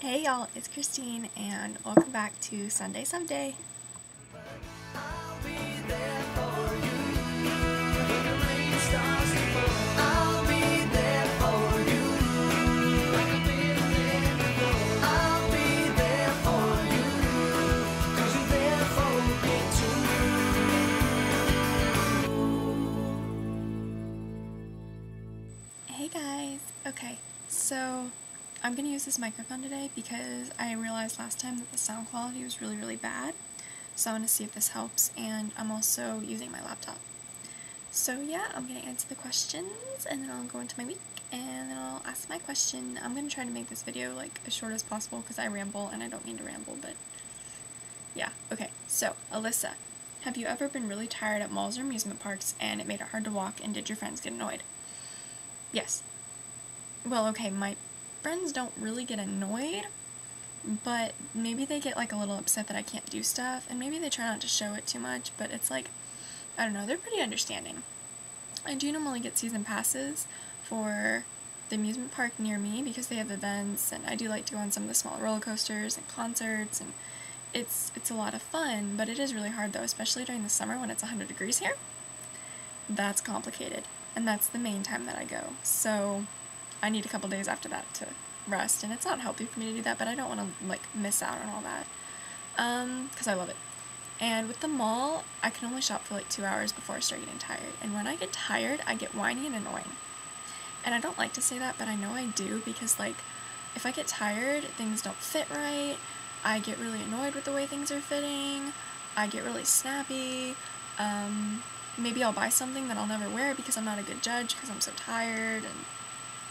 Hey y'all, it's Christine and welcome back to Sunday Someday. Hey guys, okay, so I'm going to use this microphone today because I realized last time that the sound quality was really bad, so I want to see if this helps, and I'm also using my laptop. So yeah, I'm going to answer the questions, and then I'll go into my week, and then I'll ask my question. I'm going to try to make this video like as short as possible because I ramble, and I don't mean to ramble, but yeah. Okay, so Alyssa, have you ever been really tired at malls or amusement parks and it made it hard to walk, and did your friends get annoyed? Yes. Well, okay, my friends don't really get annoyed, but maybe they get like a little upset that I can't do stuff, and maybe they try not to show it too much, but it's like, I don't know, they're pretty understanding. I do normally get season passes for the amusement park near me because they have events, and I do like to go on some of the small roller coasters and concerts, and it's a lot of fun, but it is really hard though, especially during the summer when it's 100 degrees here. That's complicated, and that's the main time that I go, so I need a couple days after that to rest, and it's not healthy for me to do that, but I don't want to like miss out on all that, because I love it. And with the mall, I can only shop for like 2 hours before I start getting tired, and when I get tired, I get whiny and annoying. And I don't like to say that, but I know I do, because like, if I get tired, things don't fit right, I get really annoyed with the way things are fitting, I get really snappy, maybe I'll buy something that I'll never wear because I'm not a good judge because I'm so tired, and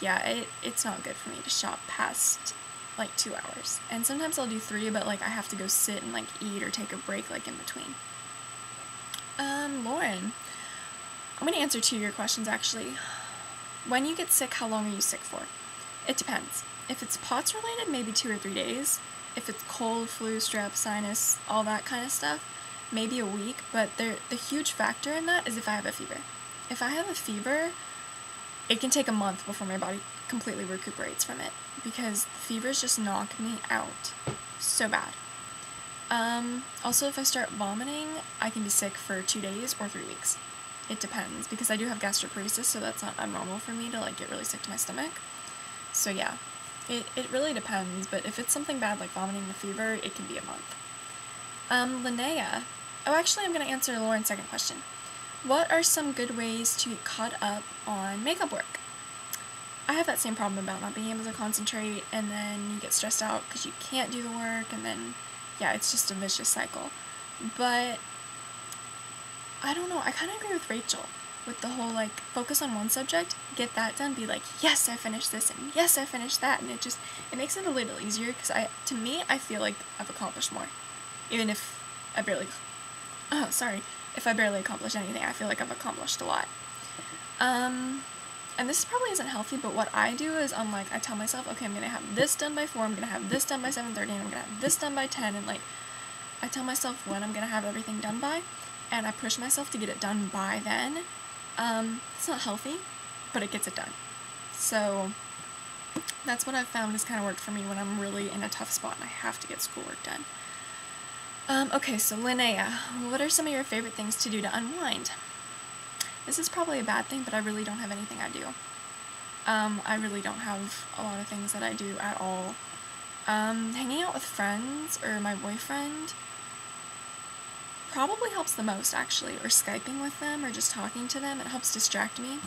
yeah, it's not good for me to shop past like 2 hours. And sometimes I'll do 3, but like I have to go sit and like eat or take a break like in between. Lauren, I'm gonna answer 2 of your questions actually. When you get sick, how long are you sick for? It depends. If it's POTS related, maybe 2 or 3 days. If it's cold, flu, strep, sinus, all that kind of stuff, maybe a week. But the huge factor in that is if I have a fever. If I have a fever, it can take a month before my body completely recuperates from it, because fevers just knock me out so bad. Also, if I start vomiting, I can be sick for 2 days or 3 weeks. It depends, because I do have gastroparesis, so that's not abnormal for me to like get really sick to my stomach. So yeah, it really depends, but if it's something bad like vomiting and a fever, it can be a month. Linnea. Oh, actually, I'm going to answer Lauren's second question. What are some good ways to get caught up on makeup work? I have that same problem about not being able to concentrate, and then you get stressed out because you can't do the work, and then, yeah, it's just a vicious cycle. But, I don't know, I kind of agree with Rachel with the whole, like, focus on one subject, get that done, be like, yes, I finished this, and yes, I finished that, and it makes it a little easier, because to me, I feel like I've accomplished more, even if I barely accomplish anything, I feel like I've accomplished a lot. And this probably isn't healthy, but what I do is I tell myself, okay, I'm going to have this done by 4, I'm going to have this done by 7:30, and I'm going to have this done by 10, and like, I tell myself when I'm going to have everything done by, and I push myself to get it done by then. It's not healthy, but it gets it done. So, that's what I've found has kind of worked for me when I'm really in a tough spot and I have to get schoolwork done. Okay, so Linnea, what are some of your favorite things to do to unwind? This is probably a bad thing, but I really don't have anything I do. I really don't have a lot of things that I do at all. Hanging out with friends or my boyfriend probably helps the most, actually, or Skyping with them or just talking to them. It helps distract me.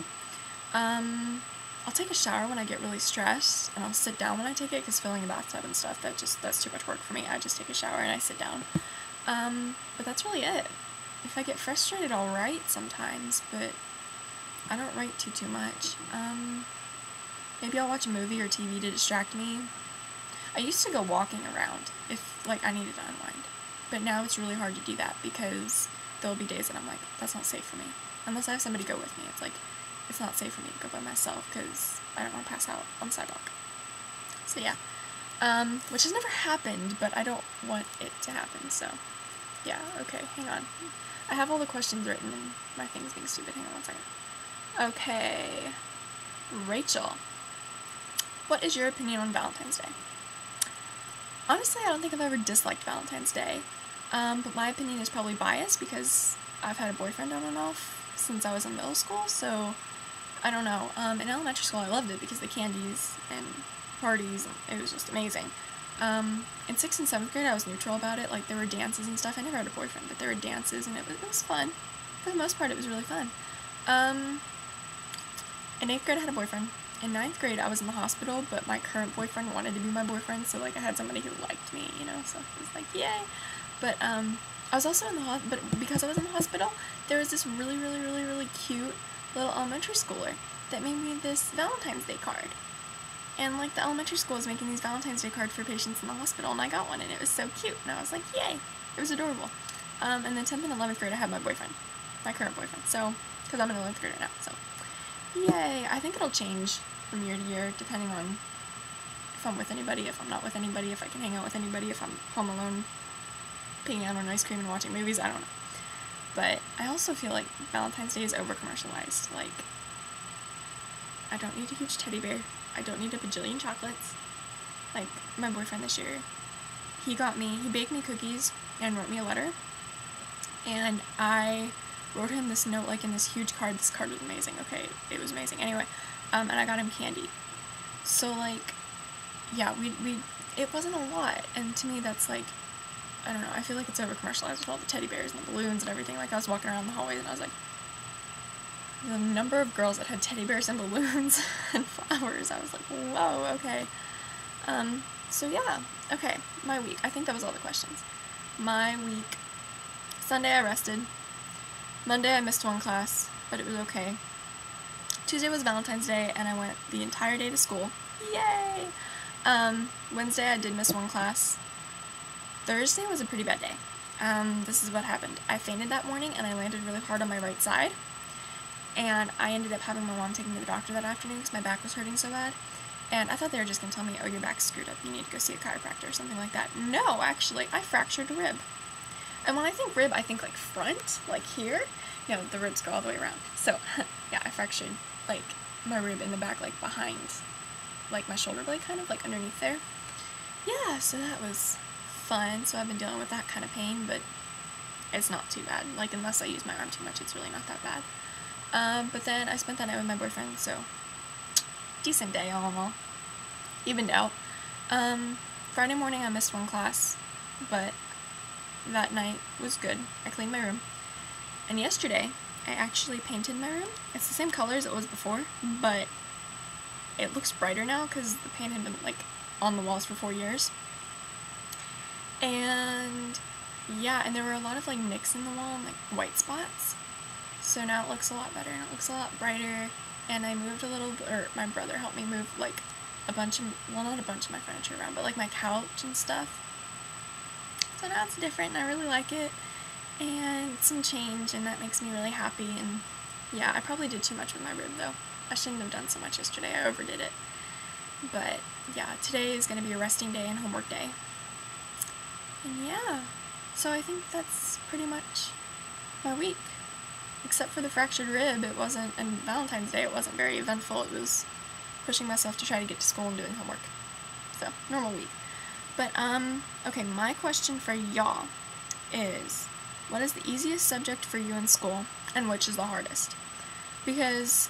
I'll take a shower when I get really stressed, and I'll sit down when I take it, because filling a bathtub and stuff, that's too much work for me. I just take a shower and I sit down. But that's really it. If I get frustrated, I'll write sometimes, but I don't write too much. Maybe I'll watch a movie or TV to distract me. I used to go walking around if, like, I needed to unwind. But now it's really hard to do that, because there'll be days that I'm like, that's not safe for me. Unless I have somebody go with me, it's like, it's not safe for me to go by myself, because I don't want to pass out on the sidewalk. So yeah. Which has never happened, but I don't want it to happen, so yeah, okay, hang on. I have all the questions written and my thing's being stupid. Hang on 1 second. Okay. Rachel. What is your opinion on Valentine's Day? Honestly, I don't think I've ever disliked Valentine's Day, but my opinion is probably biased because I've had a boyfriend on and off since I was in middle school, so I don't know. In elementary school, I loved it because the candies and parties, and it was just amazing. In 6th and 7th grade, I was neutral about it. Like, there were dances and stuff. I never had a boyfriend, but there were dances, and it was fun. For the most part, it was really fun. In 8th grade, I had a boyfriend. In 9th grade, I was in the hospital, but my current boyfriend wanted to be my boyfriend, so, like, I had somebody who liked me, you know, so it was like, yay! But, I was also in the hospital, but because I was in the hospital, there was this really, really, really, really cute little elementary schooler that made me this Valentine's Day card. And, like, the elementary school was making these Valentine's Day cards for patients in the hospital, and I got one, and it was so cute, and I was like, yay! It was adorable. And then 10th and 11th grade, I had my boyfriend, my current boyfriend, so, because I'm an 11th grader now, so, yay! I think it'll change from year to year, depending on if I'm with anybody, if I'm not with anybody, if I can hang out with anybody, if I'm home alone, picking out on ice cream and watching movies, I don't know. But I also feel like Valentine's Day is over-commercialized. Like, I don't need a huge teddy bear. I don't need a bajillion chocolates. Like, my boyfriend this year, he baked me cookies and wrote me a letter. And I wrote him this note, like, in this huge card. This card was amazing. Okay, it was amazing. Anyway, and I got him candy. So, like, yeah, it wasn't a lot. And to me, that's, like, I don't know, I feel like it's over-commercialized with all the teddy bears and the balloons and everything. Like, I was walking around the hallways and I was like, the number of girls that had teddy bears and balloons and flowers, I was like, whoa, okay. So yeah, okay, my week. I think that was all the questions. My week. Sunday I rested. Monday I missed one class, but it was okay. Tuesday was Valentine's Day, and I went the entire day to school. Yay! Wednesday I did miss one class. Thursday was a pretty bad day. This is what happened. I fainted that morning, and I landed really hard on my right side. And I ended up having my mom take me to the doctor that afternoon because my back was hurting so bad. And I thought they were just going to tell me, oh, your back's screwed up, you need to go see a chiropractor or something like that. No, actually, I fractured a rib. And when I think rib, I think, like, front, like here. You know, the ribs go all the way around. So, yeah, I fractured, like, my rib in the back, like, behind, like, my shoulder blade, kind of, like, underneath there. Yeah, so that was fun. So I've been dealing with that kind of pain, but it's not too bad. Like, unless I use my arm too much, it's really not that bad. But then I spent that night with my boyfriend, so decent day all in all. Evened out. Friday morning I missed one class, but that night was good. I cleaned my room. And yesterday, I actually painted my room. It's the same color as it was before, but it looks brighter now because the paint had been, like, on the walls for 4 years. And yeah, and there were a lot of, like, nicks in the wall and, like, white spots. So now it looks a lot better and it looks a lot brighter. And I moved my brother helped me move, like, a bunch of, well, not a bunch of my furniture around, but, like, my couch and stuff. So now it's different and I really like it. And it's some change and that makes me really happy. And yeah, I probably did too much with my rib though. I shouldn't have done so much yesterday. I overdid it. But yeah, today is going to be a resting day and homework day. And yeah, so I think that's pretty much my week. Except for the fractured rib, it wasn't, and Valentine's Day, it wasn't very eventful. It was pushing myself to try to get to school and doing homework. So, normal week. But, okay, my question for y'all is, what is the easiest subject for you in school, and which is the hardest? Because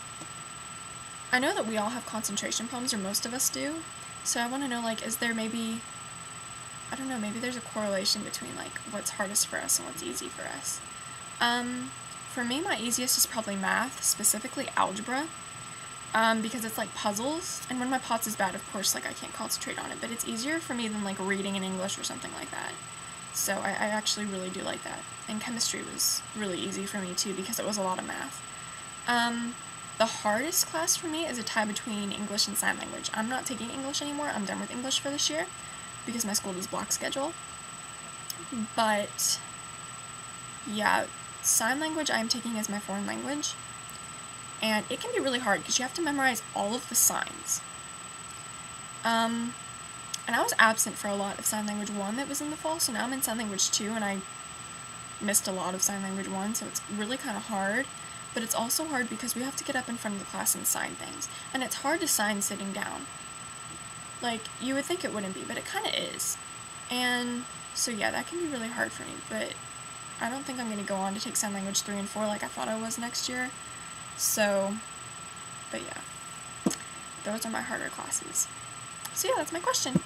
I know that we all have concentration problems, or most of us do, so I want to know, like, is there maybe, I don't know, maybe there's a correlation between, like, what's hardest for us and what's easy for us. For me, my easiest is probably math, specifically algebra, because it's like puzzles, and when my POTS is bad, of course, like, I can't concentrate on it, but it's easier for me than, like, reading in English or something like that. So I actually really do like that. And chemistry was really easy for me, too, because it was a lot of math. The hardest class for me is a tie between English and sign language. I'm not taking English anymore. I'm done with English for this year, because my school does block schedule. But yeah, sign language I'm taking as my foreign language, and it can be really hard because you have to memorize all of the signs. And I was absent for a lot of sign language 1 that was in the fall, so now I'm in sign language 2, and I missed a lot of sign language 1, so it's really kind of hard. But it's also hard because we have to get up in front of the class and sign things, and it's hard to sign sitting down. Like, you would think it wouldn't be, but it kind of is. And so yeah, that can be really hard for me, but I don't think I'm going to go on to take sign language 3 and 4 like I thought I was next year. So, but yeah, those are my harder classes. So yeah, that's my question.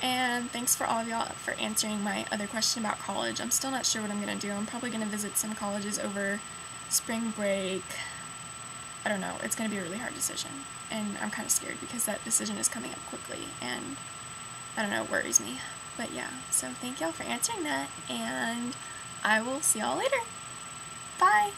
And thanks for all of y'all for answering my other question about college. I'm still not sure what I'm going to do. I'm probably going to visit some colleges over spring break. I don't know. It's going to be a really hard decision. And I'm kind of scared because that decision is coming up quickly. And I don't know, it worries me. But yeah, so thank y'all for answering that. And I will see y'all later. Bye!